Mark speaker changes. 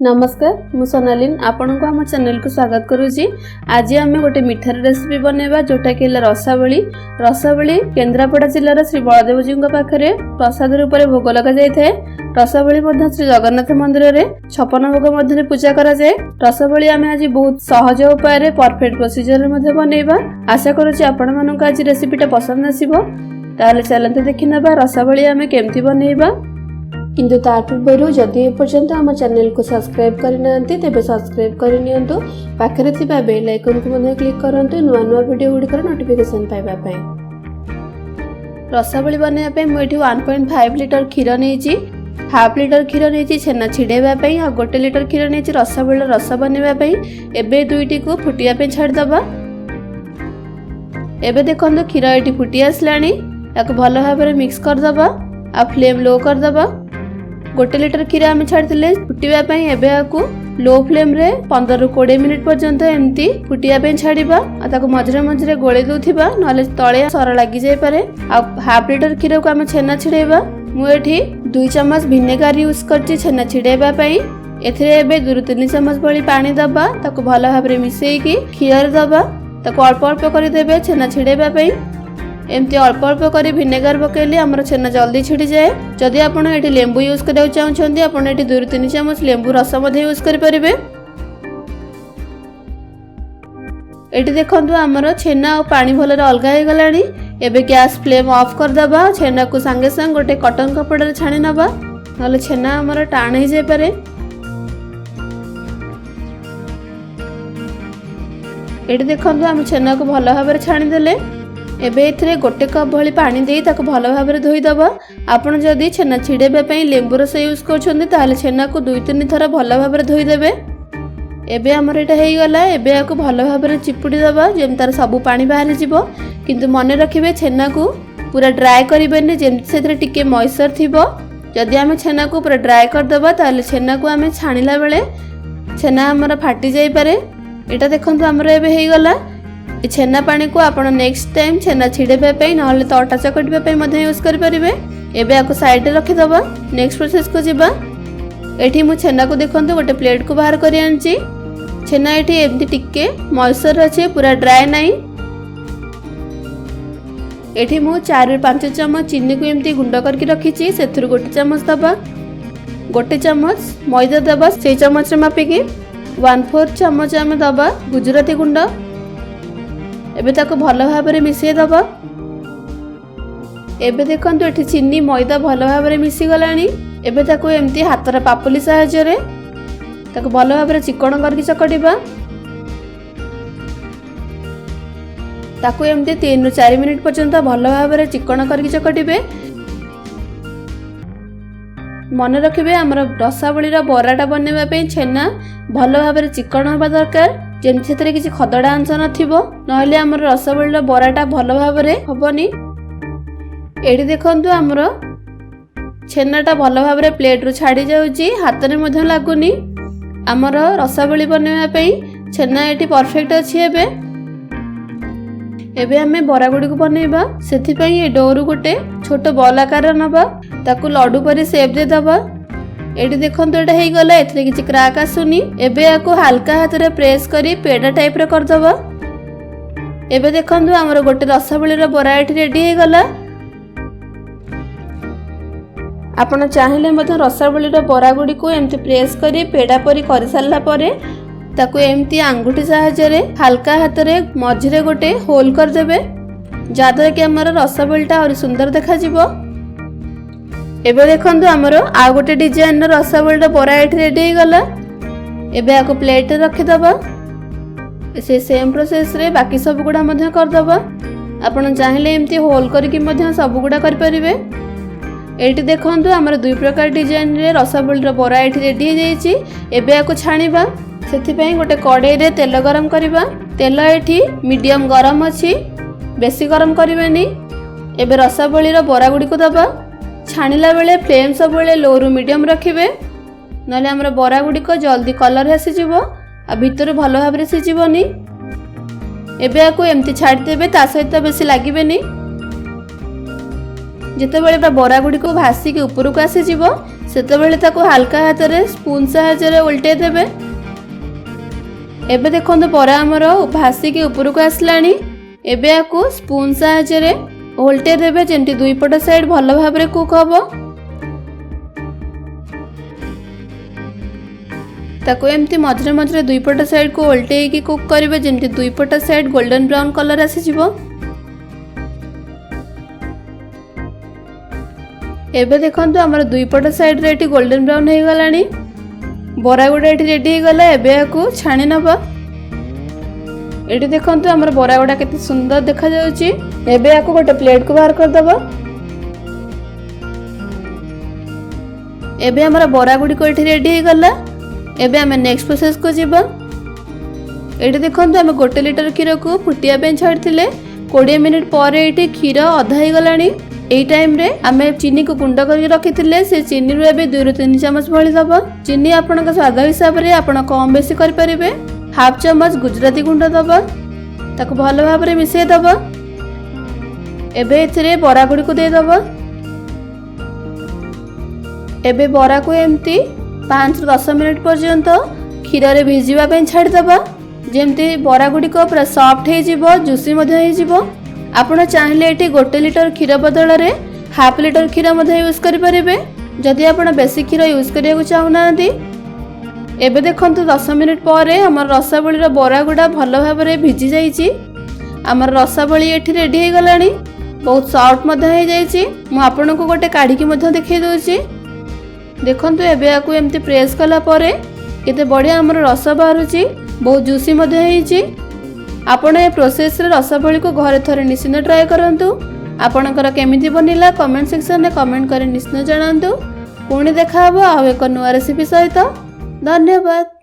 Speaker 1: नमस्कार मु सोनालीन आपण को आम चैनल को स्वागत करुँची। आज आम गोटे मिठार रेसिपी बनैबा जोटा कि रसावली। रसावली केन्द्रापड़ा जिलार श्री बलदेवजी पाखे प्रसाद रूप में भोग लगा जाए। रसावली श्री जगन्नाथ मंदिर में 56 भोग मध्य पूजा करा जाए। रसावली आम आज बहुत सहज उपाय परफेक्ट प्रोसीजर में बनैबा। आशा करुँची आपण मानक आज रेसिपीटा पसंद आसिबो। ताले चलते देखि नेबा रसावली आम केमती बनैबा। किंतु तार पूर्व जदि एपर्यंत आम चैनल को सब्सक्राइब करना तेज सब्सक्राइब करनी पाखे थिबा बेल आइकन को क्लिक करंतु नुआ नुआ वीडियो गुड़िकर नोटिफिकेशन पाइबा। रसावली बनैबा मुझे 1.5 लिटर क्षीर नहीं, हाफ लिटर क्षीर नहीं छेना छिड़ेवाई और 1 लिटर क्षीर नहीं रसावली रस बनैबा। एबे दुईटी को फुटिया छाड़दबा। एबे देखो क्षीर ये फुटी आसला भल भाव मिक्स करदबा आ फ्लेम लो करदबा। 1 लिटर क्षीर आम छाड़ी फुटापी एवं लो फ्लेम रे 15-20 मिनिट पर्यंत एमती फुटापी छाड़ा। मझे मझे गोले दूथिबा नले तले सर लगी जाई पारे। हाफ लिटर क्षीर को आम छेना छिड़ेबा। मुझे 2 चम्मच भिनेगार यूज करछि छेना छिड़ेबा पई। एथिरे 2-3 चम्मच भली पानी दबा ताको भल भाव मिसेईकी क्षीर दबा। ताको अल्प अल्प कर देबे छेना छिड़ेबा पई। एमती अल्प अल्प कर भिनेगार पकेले आमर छेना जल्दी छिड़ी जाए। जदि आपण एटी लेंबू यूज करबा चाहउछन्ती आपण एटी 2-3 चम्मच लेंबू रस मध्ये यूज करि परिबे। एटी देखंतु आमर छेना और पानी भलरे अलगा हे गलानी। एबे गैस फ्लेम ऑफ कर दबा। छेना को संगे संग गोटे कॉटन कपड़ा रे छाणी नबा नले छेना आमर टाण हे जाय पारे। एटी देखंतु आम छेना को भल भाव छाणी देले। एबे एथिरे 1 कप भली पानी देई ताको भल भाव धोई दबा। आपण जदि छेना छिड़ेबा पई लेंबू रस यूज करछन्ती ताले छेना को 2-3 थर भल भाव धोई देबे। एबे हमर एटा हेई गला। एबे आको भल भाव चिपुडी दबा जेम तार सब पानी बाहर जिवो। किंतु मने रखिबे छेना को पूरा ड्राई करिबेनी जेम सेथरे टिके मॉइस्चर थिबो। जदि आमे छेना को पूरा ड्राई कर दबा ताले छेना को आमे छाणीला बेले छेना हमर फाटी जाई पारे। एटा देखंतु हमर एबे हेई गला। छेना पानी को आपण नेक्स्ट टाइम छेना छिड़ेबा पई नहले तो अटा चकटिबा पई मध्ये यूज करि परिबे। एबे आको साइड रे रखि दबा। नेक्स्ट प्रोसेस को जिबा। एठी मु छेना को देखंतु गोटे प्लेट को बाहर करि आनची। छेना एठी एमती टिके मॉइस्चर अछि पूरा ड्राई नाही। एठी मु 4-5 चम्मच चीनी को एमती गुंड करके रखिची। सेथुर 1 चम्मच दबा। 1 चम्मच मैदा दबा से चम्मच रे मापिकी। 1/4 चम्मच आमे दबा गुजराती गुंड। एबे ताको भल भाव मिसई दबा। एबे देखंतु एठी चीनी मैदा भल भाव मिसी गलानी। एबे ताको एमती हातर पापुली सहायता रे ताको भल भाव चिकण करके चकटिबा। ताको एमती 3-4 मिनिट पर्यंत भल भाव चिकण करके चकटिबे। मन रखिबे हमर रसावली बराटा बनैबा पई छेना भल भाव चिकण होबा दरकार जेमति सेतरे किछि खदडा अंश नथिबो नहले हमर रसावली बराटा भल भाव हबनी। एडी देखंतु हमर छेनाटा भल भाव प्लेट रु छाड़ी जाउची हाथ रे मध्य लागुनी। हमर रसावली बनैबा पई छेना एटी परफेक्ट अछि। एबे हमें बरा गुडी को बनैबा। सेथि पई ए डोरु गोटे छोट बॉल आकार नबा ताकू लड्डू परी शेप दे दबा। एडी देखंतु एटा हेई गला। एथरे किछि क्रैक आसुनी। एबे आको हल्का हाथ रे प्रेस करी पेडा टाइप रे कर दबा। एबे देखंतु हमर गोटे रसावली रो बरा एठी रेडी हे गला। आपण चाहिले मते रसावली रो बरा गुडी को एमती प्रेस करी पेडा परी करि सारला परे ताकू एमती अंगूठी सहायता रे हल्का हाथ रे मझिरे गोटे होल कर देबे जादर कि हमर रसावलीटा और सुंदर देखा जिवो। एबे देखंतु हमर आ गोटे डिजाइन रसावली बरा एठी रेडी हे गला। एबे आको प्लेट रे रखि दबा। से सेम प्रोसेस रे बाकी सब गुडा मध्य कर दबा। आपण चाहिले एमती होल करके मध्य सब गुडा कर परिबे। एठी देखंतु हमर 2 प्रकार डिजाइन रे रसावली बरा एठी रेडी हे जाईची। एबे आको छाणीबा। सेथि पई गोटे कड़ाई रे तेल गरम करिबा। तेल एठी मीडियम गरम अछि बेसी गरम करिवेनी। एबे रसावली बरा गुडी को दबा। छाणीला बेले फ्लेम सब बेले लो रु मीडियम रखिबे नले हमर बरा गुडी को जल्दी कलर आसी जिवो आ भीतर भल भाबरे सिजिबोनी। एबे आको एमती छाडी देबे ता सहित बेसी लागिबेनी। जेते बेले बरा गुडी को भासी के ऊपर को आसी जिवो सेतेबेले ताको हल्का हाथ रे स्पून सहायता उल्टे देबे। एबे देखंतु बरा हमर भासिकी ऊपर को आसलानी। एबे याकू स्पून सहायता उल्टे देबे जेंति दुई पट साइड भल भाव रे कुक हबो। ताको एमती मझरे मझरे दुई पट साइड को उल्टे की कुक करिवे जेंति दुई पट साइड गोल्डन ब्राउन कलर आसी जिवो। एबे देखंतु हमर दुई पट साइड रे एटी गोल्डन ब्राउन हे गलानी। बरा गुडा एटी रेडी हे गला। एबे याकू छाणी नबा। एटी देखंतु हमर बरा गुडा केते सुंदर देखा जाउची। एबे याकू गोटे प्लेट को बाहर कर दबा। एबे हमर बरा गुडी को एटी रेडी हे गला। एबे हमें नेक्स्ट प्रोसेस को जीवा। एटी देखंतु हम 1 लीटर क्षीर को फुटिया पे छाड़थिले। 20 मिनिट पर एटी क्षीर अधा हे गलानी। एई टाइम रे आमे चीनी को गुंड करके रखिथिले। से चीनी रो एबे 2 ରୁ 3 चम्मच भली दबा। चीनी आपन का स्वाद हिसाब रे आपन कम बेसी कर परिबे। हाफ चम्मच गुजराती गुंड दबा। ताको भल भाव रे मिसै दबा। एबे एथिरे बरा गुडी को दे दबा। एबे बरा को एम्ति 5 ରୁ 10 मिनिट पर्यंत क्षीर रे भिजिबा पे छाड़ दबा। जेमति बरा गुडी को पूरा सॉफ्ट हे जिवो, जूसी मध्ये हे जिवो। आपण चाहिले एटी 1 लीटर क्षीर बदल रे हाफ लीटर क्षीर मध्ये यूज करि परिबे जदि आपण बेसी क्षीर यूज करिया को चाहुनांती। एबे देखंतु 10 मिनिट पर हमर रसाबळी रो बरा गुडा भल भाव रे भिजी जाईची। हमर रसाबळी एठी रेडी हे गलानी। बहुत सॉफ्ट मध्ये हे जाईची। मु आपण को गोटे काढी की मध्ये देखै दोची। देखंतु एबे याकू एम्ति प्रेस कला परे केते बढ़िया हमर रस बाहरुची। बहुत जूसी मध्ये हेची। आपण ए प्रोसेस रे रसाबळी को घरे थरे निश्चित ट्राई करंतु। आपणकर केमिति बनिला कमेंट सेक्शन रे कमेंट करे निश्चित जणांतु। पुणी देखा हबो आ एक नुवा रेसिपी सहित। धन्यवाद।